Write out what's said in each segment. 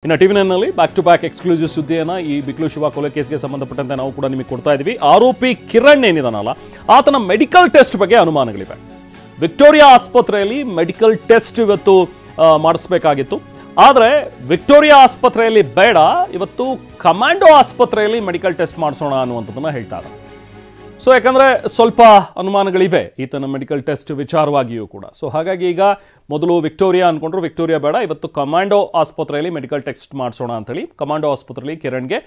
ಇನ್ನು ಟಿವಿ9ನಲ್ಲಿ back to back exclusive ಸುದ್ದಿಯನ್ನು ಈ ಬಿಕ್ಲು ಶಿವ ಕೊಲೆ ಕೇಸ್ಗೆ ಸಂಬಂಧಪಟ್ಟಂತೆ ನಾವು ಕೂಡ ನಿಮಗೆ ಕೊಡ್ತಾ ಇದ್ದೀವಿ. ಆರೋಪಿ ಕಿರಣ್ ಏನಿದಾನಲ್ಲ ಆತನ ಮೆಡಿಕಲ್ ಟೆಸ್ಟ್ ಬಗ್ಗೆ ಅನುಮಾನಗಳಿವೆ. ವಿಕ್ಟೋರಿಯಾ ಆಸ್ಪತ್ರೆಯಲ್ಲಿ ಮೆಡಿಕಲ್ ಟೆಸ್ಟ್ ಇವತ್ತು ಮಾಡಿಸಬೇಕಾಗಿತ್ತು. ಆದರೆ ವಿಕ್ಟೋರಿಯಾ ಆಸ್ಪತ್ರೆಯಲ್ಲಿ ಬೇಡ, ಇವತ್ತು ಕಮಾಂಡೋ ಆಸ್ಪತ್ರೆಯಲ್ಲಿ ಮೆಡಿಕಲ್ ಟೆಸ್ಟ್ ಮಾಡಿಸೋಣ ಅನ್ನುವಂಥದ್ದನ್ನು ಹೇಳ್ತಾರೆ. ಸೊ ಯಾಕಂದರೆ ಸ್ವಲ್ಪ ಅನುಮಾನಗಳಿವೆ ಈತನ ಮೆಡಿಕಲ್ ಟೆಸ್ಟ್ ವಿಚಾರವಾಗಿಯೂ ಕೂಡ. ಸೊ ಹಾಗಾಗಿ ಈಗ ಮೊದಲು ವಿಕ್ಟೋರಿಯಾ ಅಂದ್ಕೊಂಡ್ರು, ವಿಕ್ಟೋರಿಯಾ ಬೇಡ, ಇವತ್ತು ಕಮಾಂಡೋ ಆಸ್ಪತ್ರೆಯಲ್ಲಿ ಮೆಡಿಕಲ್ ಟೆಸ್ಟ್ ಮಾಡಿಸೋಣ ಅಂತೇಳಿ ಕಮಾಂಡೋ ಆಸ್ಪತ್ರೆಯಲ್ಲಿ ಕಿರಣ್ಗೆ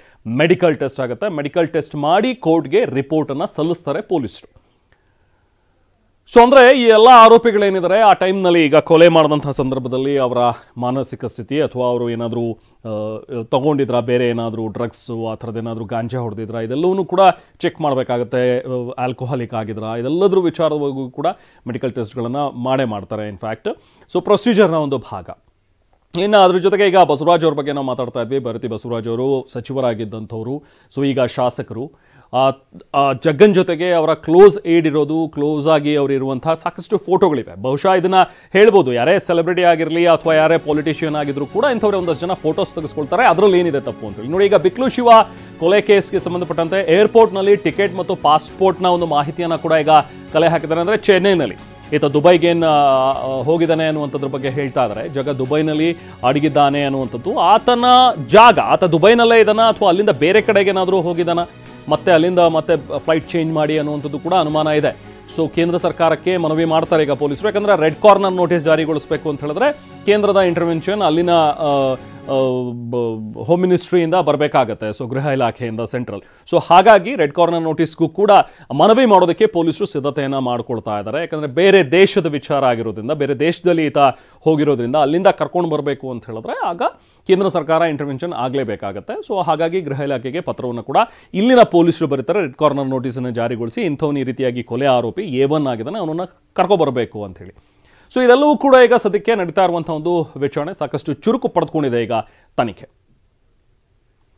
ಮೆಡಿಕಲ್ ಟೆಸ್ಟ್ ಆಗುತ್ತೆ. ಮೆಡಿಕಲ್ ಟೆಸ್ಟ್ ಮಾಡಿ ಕೋರ್ಟ್ಗೆ ರಿಪೋರ್ಟನ್ನು ಸಲ್ಲಿಸ್ತಾರೆ ಪೊಲೀಸರು. ಸೊ ಅಂದರೆ ಈ ಎಲ್ಲ ಆರೋಪಿಗಳೇನಿದ್ದಾರೆ ಆ ಟೈಮ್ನಲ್ಲಿ ಈಗ ಕೊಲೆ ಮಾಡಿದಂಥ ಸಂದರ್ಭದಲ್ಲಿ ಅವರ ಮಾನಸಿಕ ಸ್ಥಿತಿ ಅಥವಾ ಅವರು ಏನಾದರೂ ತಗೊಂಡಿದ್ರ, ಬೇರೆ ಏನಾದರೂ ಡ್ರಗ್ಸು ಆ ಥರದ್ದೇನಾದರೂ ಗಾಂಜಾ ಹೊಡೆದಿದ್ರ, ಇದೆಲ್ಲವೂ ಕೂಡ ಚೆಕ್ ಮಾಡಬೇಕಾಗತ್ತೆ. ಆಲ್ಕೋಹಾಲಿಕ್ ಆಗಿದ್ರ, ಇದೆಲ್ಲದ್ರ ವಿಚಾರವಾಗೂ ಕೂಡ ಮೆಡಿಕಲ್ ಟೆಸ್ಟ್ಗಳನ್ನು ಮಾಡ್ತಾರೆ ಇನ್ಫ್ಯಾಕ್ಟ್. ಸೊ ಪ್ರೊಸೀಜರ್ನ ಒಂದು ಭಾಗ. ಇನ್ನು ಅದ್ರ ಜೊತೆಗೆ ಈಗ ಬಸವರಾಜ್ ಅವ್ರ ಬಗ್ಗೆ ನಾವು ಮಾತಾಡ್ತಾ ಇದ್ವಿ. ಭರತಿ ಬಸವರಾಜ್ ಅವರು ಸಚಿವರಾಗಿದ್ದಂಥವ್ರು, ಸೊ ಈಗ ಶಾಸಕರು. ಜಗ್ಗನ್ ಜೊತೆಗೆ ಅವರ ಕ್ಲೋಸ್ ಏಡ್ ಇರೋದು, ಕ್ಲೋಸ್ ಆಗಿ ಅವರು ಇರುವಂಥ ಸಾಕಷ್ಟು ಫೋಟೋಗಳಿವೆ. ಬಹುಶಃ ಇದನ್ನು ಹೇಳ್ಬೋದು, ಯಾರೇ ಸೆಲೆಬ್ರಿಟಿ ಆಗಿರಲಿ ಅಥವಾ ಯಾರೇ ಪೊಲಿಟಿಷಿಯನ್ ಆಗಿದ್ರು ಕೂಡ ಇಂಥವ್ರೆ ಒಂದಷ್ಟು ಜನ ಫೋಟೋಸ್ ತೆಗೆಸ್ಕೊಳ್ತಾರೆ. ಅದರಲ್ಲಿ ಏನಿದೆ ತಪ್ಪು ಅಂತೇಳಿ ನೋಡಿ. ಈಗ ಬಿಕ್ಲು ಶಿವ ಕೊಲೆ ಕೇಸ್ಗೆ ಸಂಬಂಧಪಟ್ಟಂತೆ ಏರ್ಪೋರ್ಟ್ನಲ್ಲಿ ಟಿಕೆಟ್ ಮತ್ತು ಪಾಸ್ಪೋರ್ಟ್ನ ಒಂದು ಮಾಹಿತಿಯನ್ನು ಕೂಡ ಈಗ ಕಲೆ ಹಾಕಿದ್ದಾರೆ. ಅಂದರೆ ಚೆನ್ನೈನಲ್ಲಿ ಈತ ದುಬೈಗೇನು ಹೋಗಿದ್ದಾನೆ ಅನ್ನುವಂಥದ್ರ ಬಗ್ಗೆ ಹೇಳ್ತಾ ಇದ್ದಾರೆ. ದುಬೈನಲ್ಲಿ ಅಡಗಿದ್ದಾನೆ ಅನ್ನುವಂಥದ್ದು. ಆತನ ಜಾಗ, ಆತ ದುಬೈನಲ್ಲೇ ಇದ್ದಾನ ಅಥವಾ ಅಲ್ಲಿಂದ ಬೇರೆ ಕಡೆಗೇನಾದರೂ ಹೋಗಿದ್ದಾನ, ಮತ್ತೆ ಅಲ್ಲಿಂದ ಮತ್ತೆ ಫ್ಲೈಟ್ ಚೇಂಜ್ ಮಾಡಿ ಅನ್ನುವಂಥದ್ದು ಕೂಡ ಅನುಮಾನ ಇದೆ. ಸೊ ಕೇಂದ್ರ ಸರ್ಕಾರಕ್ಕೆ ಮನವಿ ಮಾಡ್ತಾರೆ ಈಗ ಪೊಲೀಸರು. ಯಾಕಂದರೆ ರೆಡ್ ಕಾರ್ನರ್ ನೋಟಿಸ್ ಜಾರಿಗೊಳಿಸಬೇಕು ಅಂತ ಹೇಳಿದ್ರೆ ಕೇಂದ್ರದ ಇಂಟರ್ವೆನ್ಷನ್ ಅಲ್ಲಿನ ಹೋಮ್ ಮಿನಿಸ್ಟ್ರಿಯಿಂದ ಬರಬೇಕಾಗತ್ತೆ. ಸೊ ಗೃಹ ಇಲಾಖೆಯಿಂದ ಸೆಂಟ್ರಲ್. ಸೊ ಹಾಗಾಗಿ ರೆಡ್ ಕಾರ್ನರ್ ನೋಟಿಸ್ಗೂ ಕೂಡ ಮನವಿ ಮಾಡೋದಕ್ಕೆ ಪೊಲೀಸರು ಸಿದ್ಧತೆಯನ್ನು ಮಾಡ್ಕೊಳ್ತಾ ಇದ್ದಾರೆ. ಯಾಕಂದರೆ ಬೇರೆ ದೇಶದ ವಿಚಾರ ಆಗಿರೋದ್ರಿಂದ, ಬೇರೆ ದೇಶದಲ್ಲಿ ಈತ ಹೋಗಿರೋದ್ರಿಂದ ಅಲ್ಲಿಂದ ಕರ್ಕೊಂಡು ಬರಬೇಕು ಅಂತ ಹೇಳಿದ್ರೆ ಆಗ ಕೇಂದ್ರ ಸರ್ಕಾರ ಇಂಟರ್ವೆನ್ಷನ್ ಆಗಲೇಬೇಕಾಗತ್ತೆ. ಸೊ ಹಾಗಾಗಿ ಗೃಹ ಇಲಾಖೆಗೆ ಪತ್ರವನ್ನು ಕೂಡ ಇಲ್ಲಿನ ಪೊಲೀಸರು ಬರೀತಾರೆ. ರೆಡ್ ಕಾರ್ನರ್ ನೋಟಿಸನ್ನು ಜಾರಿಗೊಳಿಸಿ ಇಂಥವನು ಈ ರೀತಿಯಾಗಿ ಕೊಲೆ ಆರೋಪಿ A1 ಆಗಿದ್ದಾನೆ, ಅವನನ್ನು ಕರ್ಕೊಬರಬೇಕು ಅಂಥೇಳಿ. ಸೊ ಇದೆಲ್ಲವೂ ಕೂಡ ಈಗ ಸದ್ಯಕ್ಕೆ ನಡೀತಾ ಇರುವಂಥ ಒಂದು ವಿಚಾರಣೆ ಸಾಕಷ್ಟು ಚುರುಕು ಪಡೆದುಕೊಂಡಿದೆ ಈಗ ತನಿಖೆ.